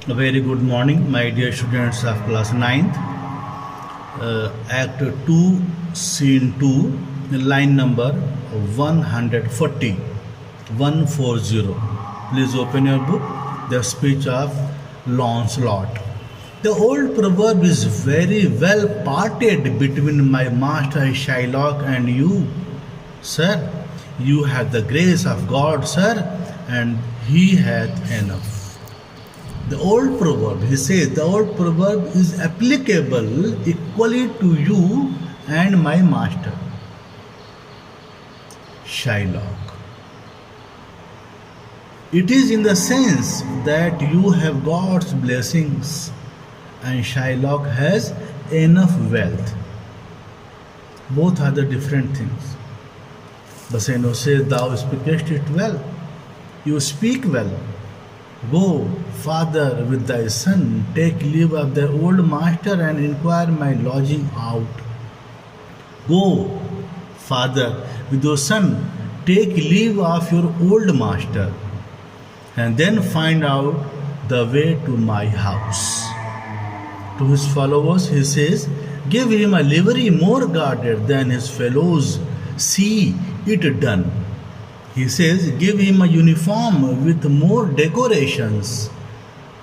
A very good morning, my dear students of class ninth. Act 2, Scene 2, line number 140. 140. Please open your book, The Speech of Launcelot. The old proverb is very well parted between my master Shylock and you, sir. You have the grace of God, sir, and he hath enough. The old proverb, he says, the old proverb is applicable equally to you and my master, Shylock. It is in the sense that you have God's blessings and Shylock has enough wealth. Both are the different things. Bassanio says, thou speakest it well. You speak well. Go, father, with thy son, take leave of thy old master and inquire my lodging out. Go, father, with your son, take leave of your old master, and then find out the way to my house. To his followers, he says, give him a livery more guarded than his fellows. See it done. He says, give him a uniform with more decorations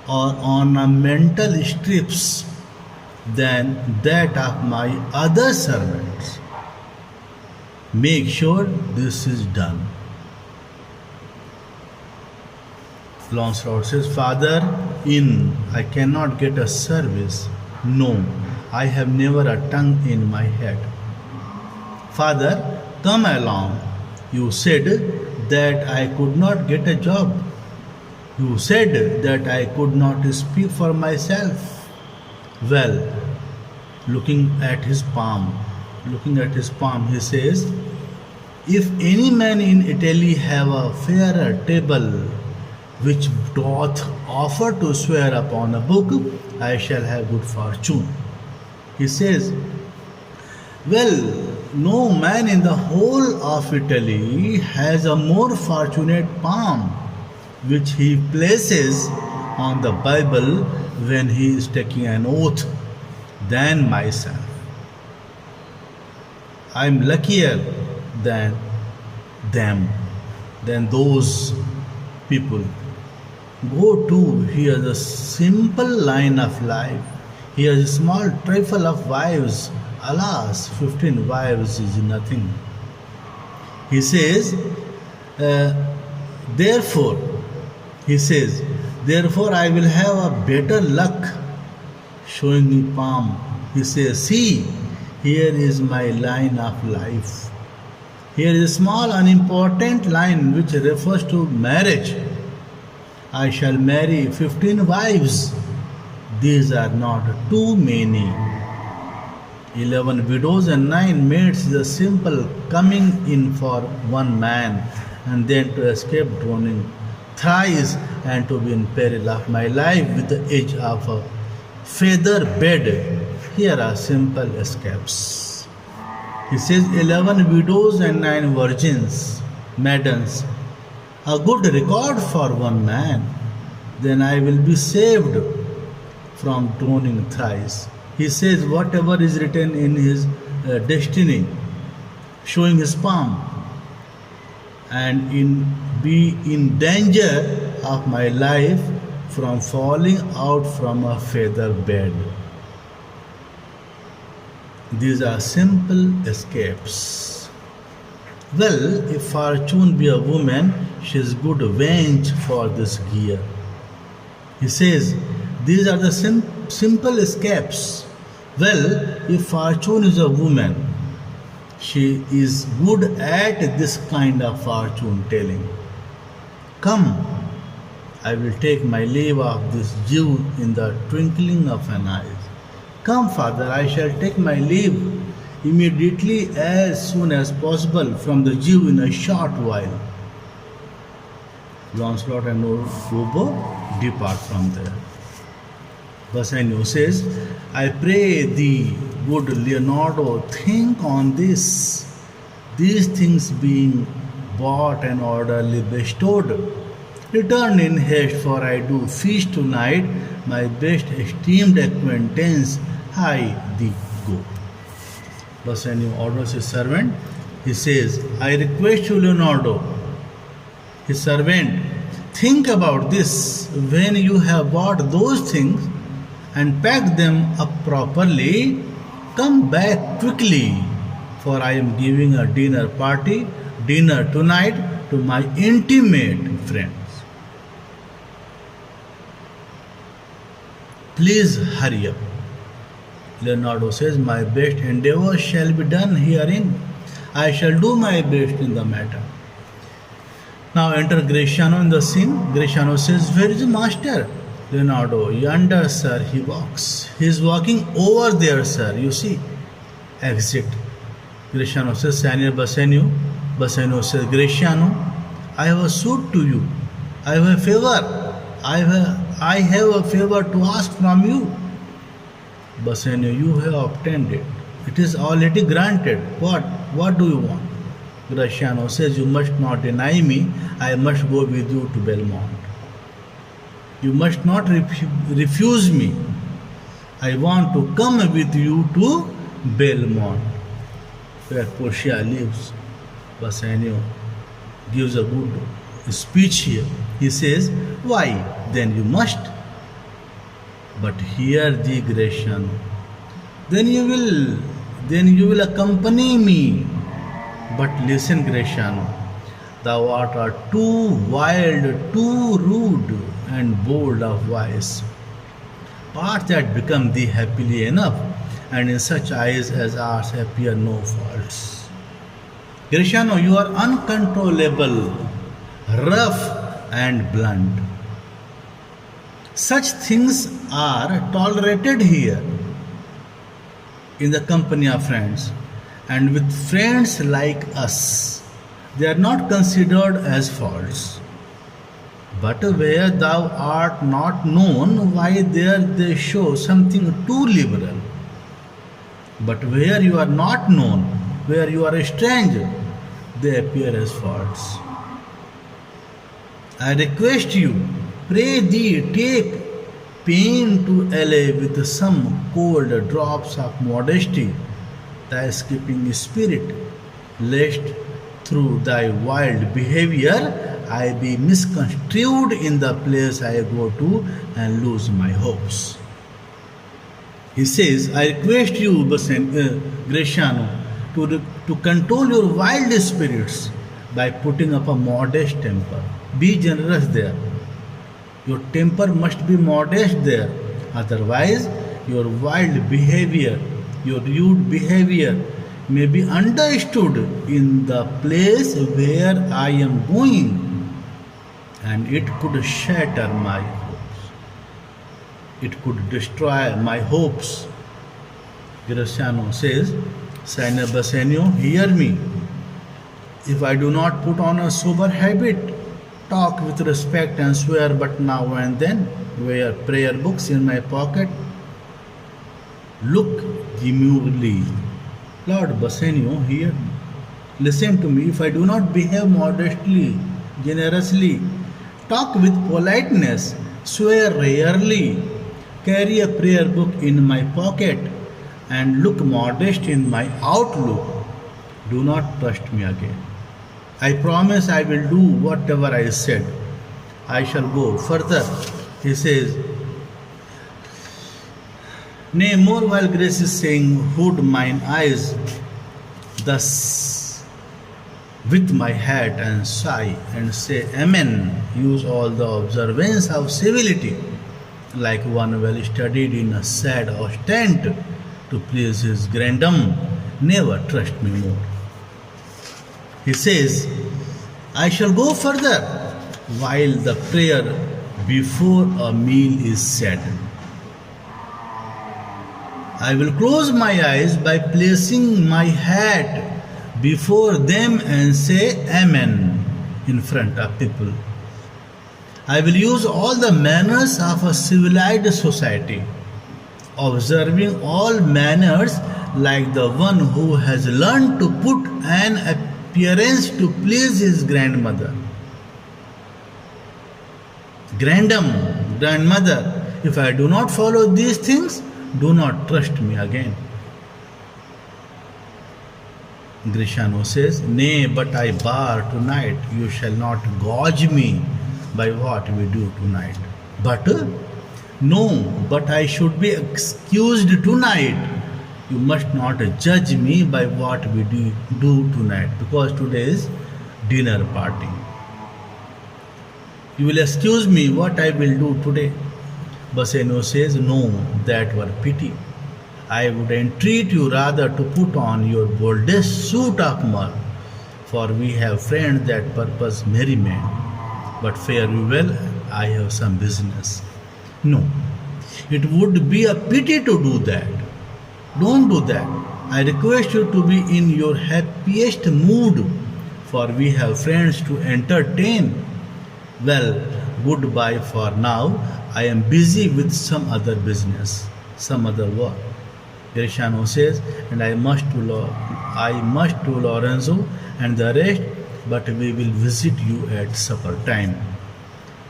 or ornamental strips than that of my other servants. Make sure this is done. Launcelot says, Father, I cannot get a service. No, I have never a tongue in my head. Father, come along. You said that I could not get a job. You said that I could not speak for myself. Well, looking at his palm, he says, if any man in Italy have a fairer table which doth offer to swear upon a book, I shall have good fortune. He says, well, no man in the whole of Italy has a more fortunate palm which he places on the Bible when he is taking an oath than myself. I am luckier than them, than those people. Go to, here's a simple line of life. Here's a small trifle of wives. Alas, 15 wives is nothing. He says, therefore I will have a better luck, showing me palm. He says, see, here is my line of life. Here is a small unimportant line which refers to marriage. I shall marry 15 wives. These are not too many. 11 widows and 9 maids is a simple coming in for one man, and then to escape drowning thrice and to be in peril of my life with the edge of a feather bed. Here are simple escapes. He says 11 widows and 9 virgins, maidens, a good record for one man. Then I will be saved from drowning thrice. He says whatever is written in his destiny, showing his palm, and be in danger of my life from falling out from a feather bed. These are simple escapes. Well, if fortune be a woman, she is good wench for this gear. He says, these are the simple escapes. Well, if fortune is a woman, she is good at this kind of fortune telling. Come, I will take my leave of this Jew in the twinkling of an eye. Come, father, I shall take my leave immediately as soon as possible from the Jew in a short while. Launcelot and Obo depart from there. Bassanio says, I pray thee, good Leonardo, think on this. These things being bought and orderly bestowed, Return in haste, for I do feast tonight, my best esteemed acquaintance, I thee go. Bassanio orders his servant. He says, I request you, Leonardo, his servant, think about this. When you have bought those things and packed them up properly, come back quickly, for I am giving a dinner tonight to my intimate friends. Please hurry up. Leonardo says, my best endeavor shall be done herein. I shall do my best in the matter. Now enter Gratiano in the scene. Gratiano says, where is the master? Leonardo, yonder, sir, he walks. He is walking over there, sir. You see. Exit. Gratiano says, Senior Bassanio. Bassanio says, Gratiano, I have a suit to you. I have a favor. I have a favor to ask from you. Bassanio, you have obtained it. It is already granted. What do you want? Gratiano says, you must not deny me. I must go with you to Belmont. You must not refuse me. I want to come with you to Belmont, where Portia lives. Bassanio gives a good speech here. He says, why? Then you must. But hear thee, Gratiano. Then you will accompany me. But listen, Gratiano, thou art too wild, too rude, and bold of voice. Parts that become thee happily enough, and in such eyes as ours appear no faults. Gratiano, you are uncontrollable, rough, and blunt. Such things are tolerated here in the company of friends, and with friends like us, they are not considered as faults. But where thou art not known, why there they show something too liberal. But where you are not known, where you are a stranger, they appear as faults. I request you, pray thee, take pain to allay with some cold drops of modesty thy skipping spirit, lest through thy wild behavior I be misconstrued in the place I go to and lose my hopes. He says, I request you, Gratiano, to control your wild spirits by putting up a modest temper. Be generous there. Your temper must be modest there. Otherwise, your wild behavior, your rude behavior may be understood in the place where I am going, and it could shatter my hopes. It could destroy my hopes. Gratiano says, Senior Bassanio, hear me. If I do not put on a sober habit, talk with respect and swear but now and then, wear prayer books in my pocket, look demurely. Lord Bassanio, hear me. Listen to me. If I do not behave modestly, generously, talk with politeness, swear rarely, carry a prayer book in my pocket, and look modest in my outlook, do not trust me again. I promise I will do whatever I said. I shall go further. He says, nay, more while Grace is saying, hood mine eyes, thus with my hat and sigh and say Amen, use all the observance of civility, like one well studied in a sad ostent to please his grandam, never trust me more. He says, I shall go further while the prayer before a meal is said. I will close my eyes by placing my hat before them and say Amen in front of people. I will use all the manners of a civilized society, observing all manners like the one who has learned to put an appearance to please his grandmother. grandmother, if I do not follow these things, do not trust me again. Grishano says, nay, but I bar tonight, you shall not gauge me by what we do tonight. But no, but I should be excused tonight. You must not judge me by what we do tonight, because today is dinner party. You will excuse me what I will do today. Baseno says, no, that were pity. I would entreat you rather to put on your boldest suit of mirth, for we have friends that purpose merriment. But fare you well, I have some business. No, it would be a pity to do that. Don't do that. I request you to be in your happiest mood, for we have friends to entertain. Well, goodbye for now. I am busy with some other business, some other work. Grishano says, and I must to Lorenzo and the rest, but we will visit you at supper time.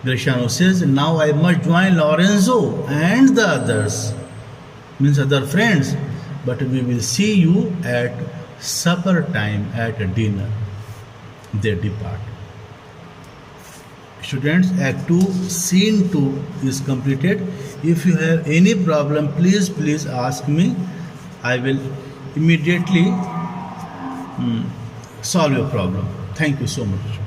Grishano says, now I must join Lorenzo and the others, means other friends, but we will see you at supper time at dinner. They depart. Students, Act 2, Scene 2 is completed. If you have any problem, please ask me. I will immediately solve your problem. Thank you so much.